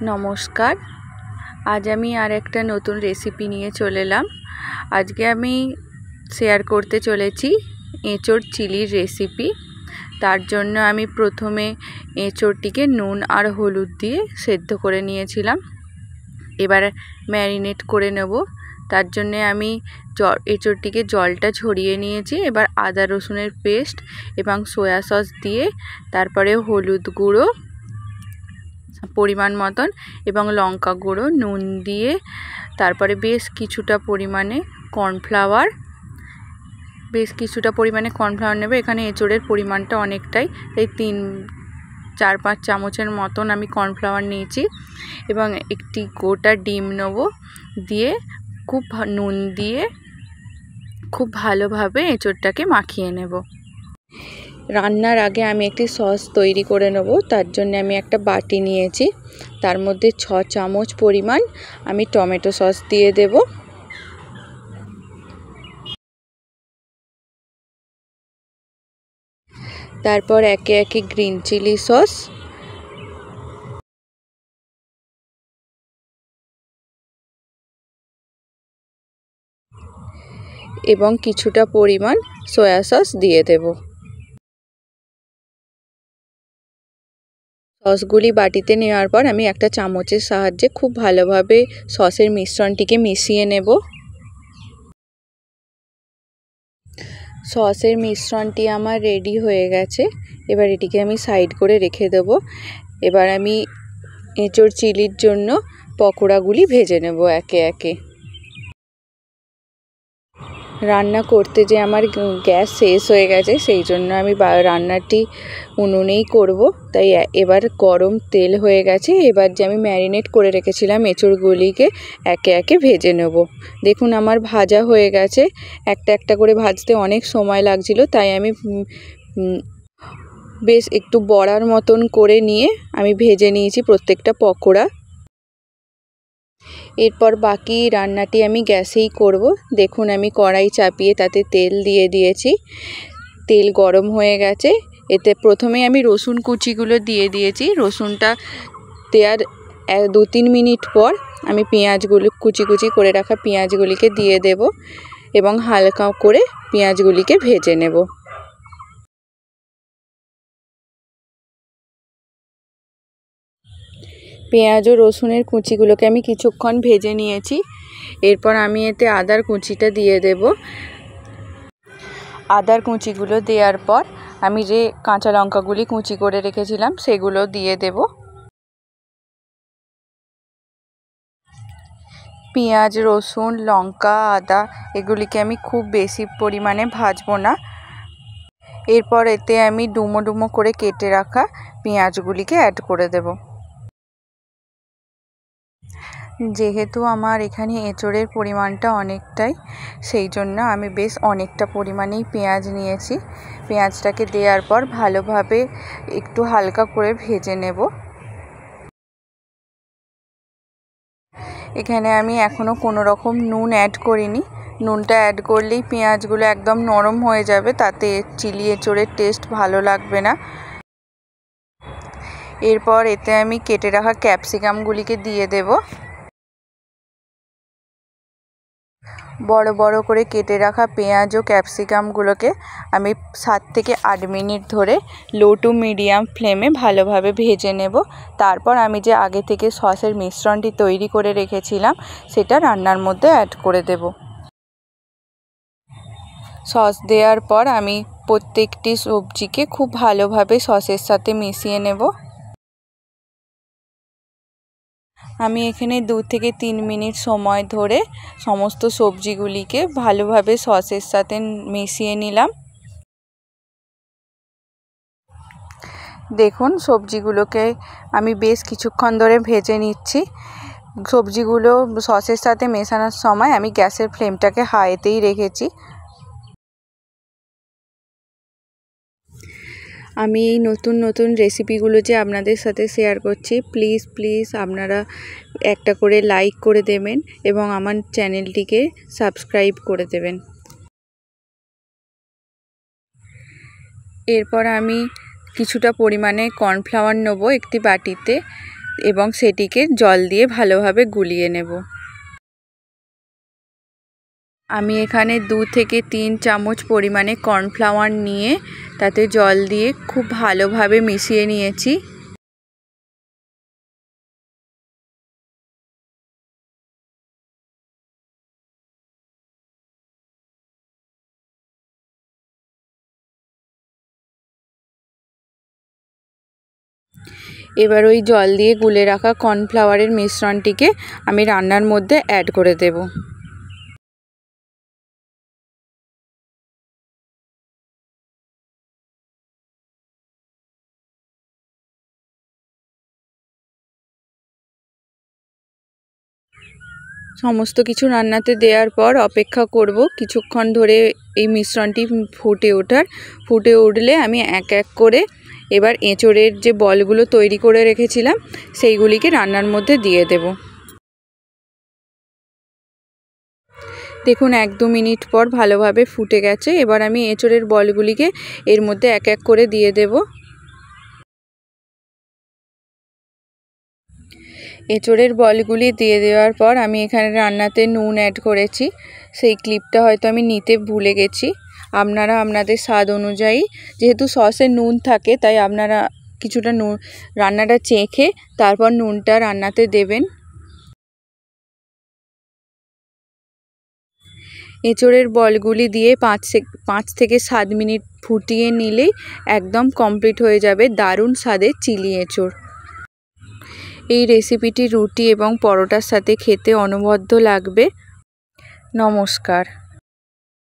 नमस्कार। आज आमी आर एकटा नतून रेसिपि निये चले एलाम। आजके आमी शेयर करते चलेछि एँचोड़ चिलिर रेसिपि। तार जोन्नो आमी प्रथमे एँचोड़टिके नुन और हलुद दिए सेদ্ধ करे नियेछिलाम। एबार मैरिनेट करे नेब। तार जोन्नो आमी एँचोड़टिके जलटा झरिये नियेछि। एबार आदा रसुनेर पेस्ट एबं सोया सस दिए तारपरे हलुद गुड़ो परिमाण मतन एबं लंका गुड़ो नुन दिए तारपरे बेश किछुटा परिमाणे कर्नफ्लावर नेब। एखाने एँचोड़ेर परिमाणटा अनेकटाई ताई 3-4-5 चामचेर मतन आमी कर्नफ्लावर निয়েছি एबं एकटी गोटा डिम नेब। दिए खूब नुन दिए खूब भालोभाबे एँचोड़टाके माखिয়ে नेब। रान्नार आगे आमी एकटी सस तैरी करे नेब। तार जोन्नो आमी एकटा बाटी निয়েছি तार मध्य 6 चामच परिमाण आमी टमेटो सस दिए देब। तारपर एके एके ग्रीन चिली सस एबं किछुटा परिमाण सोया सस दिए देब। ससगुली बाटीते नेওয়ার पर आमी एकटा चामचेर साहाज्ये खूब भालोभाबे ससेर मिश्रणटिके मिशिয়ে नेब। ससेर मिश्रणटी आमार रेडी हये गेছে। एबार एटिके आमी साइड करे रेखे देब। एबार आमी एँचोड़ चिलिर जोन्नो पकोड़ागुली भेजे नेब एके एके। रान्ना करते जे आमार ग्यास शेष हये गेছে सेई जोन्नो आमी रान्नाटी उनुनेই करब। ताई एबार गरम तेल हये गेছে। एबार जे आमी मैरिनेट करे रेखेछिलाम एँचोड़गुलिके एके एके भेजे नेब। देखुन आमार भाजा हये गेছে। एकटा एकटा करे भाजते अनेक समय लागछिलो ताई आमी बेश एकटु बड़ार मतन करे निये आमी भेजे निয়েছি प्रत्येकटा पकोड़ा। एरपर बाकी रान्नाटी आमी ग्यासेई करब। देखुन आमी कड़ाई चापिয়ে ताते तेल दिए दिएছি। तेल गरम हये गेছে। एते प्रथमेই आमी रसुन कुचिगुलो दिए दिएছি। रसुनटा देওয়ার 2-3 मिनट पर आमी पेঁয়াজগুলো कुचि कुचि करे राखा पेঁয়াজগুলিকে दिए देब एबं हालका करे पेঁয়াজগুলিকে भेजे नेब। पेঁয়াজ ও রসুনের কুচিগুলোকে আমি কিছুক্ষণ ভেজে নিয়েছি। এরপর আমি এতে আদার কুচিটা দিয়ে দেব। আদার কুচিগুলো দেওয়ার পর আমি যে কাঁচা লঙ্কাগুলি কুচি করে রেখেছিলাম সেগুলো দিয়ে দেব। পেঁয়াজ রসুন লঙ্কা আদা এগুলিকে আমি খুব বেশি পরিমাণে ভাজবো না। এরপর এতে আমি ডুমো ডুমো করে কেটে রাখা পেঁয়াজগুলিকে অ্যাড করে দেব। যেহেতু আমার এখানে এঁচোড়ের পরিমাণটা অনেকটাই সেই জন্য আমি বেশ অনেকটা পরিমাণেই পেঁয়াজ নিয়েছি। পেঁয়াজটাকে দেওয়ার পর ভালোভাবে একটু হালকা করে ভেজে নেব। এখানে আমি এখনো কোনো রকম নুন অ্যাড করিনি। নুনটা অ্যাড করলেই পেঁয়াজগুলো একদম নরম হয়ে যাবে, তাতে চিলি এঁচোড়ের টেস্ট ভালো লাগবে না। এরপর এতে আমি কেটে রাখা ক্যাপসিকামগুলিকে দিয়ে দেব। বড় বড় করে কেটে রাখা পেঁয়াজ ও ক্যাপসিকামগুলোকে আমি 7 থেকে 8 মিনিট ধরে লো টু মিডিয়াম ফ্লেমে ভালোভাবে ভেজে নেব। তারপর আমি যে আগে থেকে সসের মিশ্রণটি তৈরি করে রেখেছিলাম সেটা রান্নার মধ্যে অ্যাড করে দেব। সস দেওয়ার পর আমি প্রত্যেকটি সবজিকে খুব ভালোভাবে সসের সাথে মিশিয়ে নেব। আমি এখানে 2 থেকে 3 মিনিট সময় ধরে সমস্ত সবজিগুলিকে ভালোভাবে সসের সাথে মিশিয়ে নিলাম। দেখুন সবজিগুলোকে আমি বেশ কিছুক্ষণ ধরে ভেজে নিচ্ছি। সবজিগুলো সসের সাথে মেশানোর সময় আমি গ্যাসের ফ্লেমটাকে হাইতেই রেখেছি। আমি এই নতুন নতুন রেসিপিগুলো যে আপনাদের সাথে শেয়ার করছি, প্লিজ আপনারা একটা করে লাইক করে দেবেন এবং আমার চ্যানেলটিকে সাবস্ক্রাইব করে দেবেন। এরপর আমি কিছুটা পরিমাণে কর্নফ্লাওয়ার নেব একটি বাটিতে। এবং সেটিকে জল দিয়ে ভালোভাবে গুলিয়ে নেব। আমি এখানে 2 থেকে 3 চামচ পরিমাণে কর্নফ্লাওয়ার নিয়ে তাতে জল দিয়ে খুব ভালোভাবে মিশিয়ে নিয়েছি। এবার ওই জল দিয়ে গুলে রাখা কর্নফ্লাওয়ারের মিশ্রণটিকে আমি রান্নার মধ্যে অ্যাড করে দেব। সমস্ত কিছু রান্নাতে দেওয়ার পর অপেক্ষা করব কিছুক্ষণ ধরে এই মিশ্রণটি ফুটে উঠলে আমি এক এক করে এবার এঁচোড়ের যে বলগুলো তৈরি করে রেখেছিলাম সেইগুলিকে রান্নার মধ্যে দিয়ে দেব। দেখুন 1-2 মিনিট পর ভালোভাবে ফুটে গেছে। এবার আমি এঁচোড়ের বলগুলিকে এর মধ্যে এক এক করে দিয়ে দেব। এঁচোড়ের বলগুলি দিয়ে দেওয়ার পর আমি এখানে রান্নাতে নুন অ্যাড করেছি, সেই ক্লিপটা হয়তো আমি নিতে ভুলে গেছি। আপনারা আপনাদের স্বাদ অনুযায়ী, যেহেতু সসে নুন থাকে তাই আপনারা কিছুটা নুন রান্নাটা চেখে তারপর নুনটা রান্নাতে দেবেন। এঁচোড়ের বলগুলি দিয়ে 5 থেকে 7 মিনিট ফুটিয়ে নিলেই একদম কমপ্লিট হয়ে যাবে দারুণ স্বাদের চিলি এঁচোড়। এই রেসিপিটি রুটি এবং পরোটার সাথে খেতে অনবদ্য লাগবে। নমস্কার।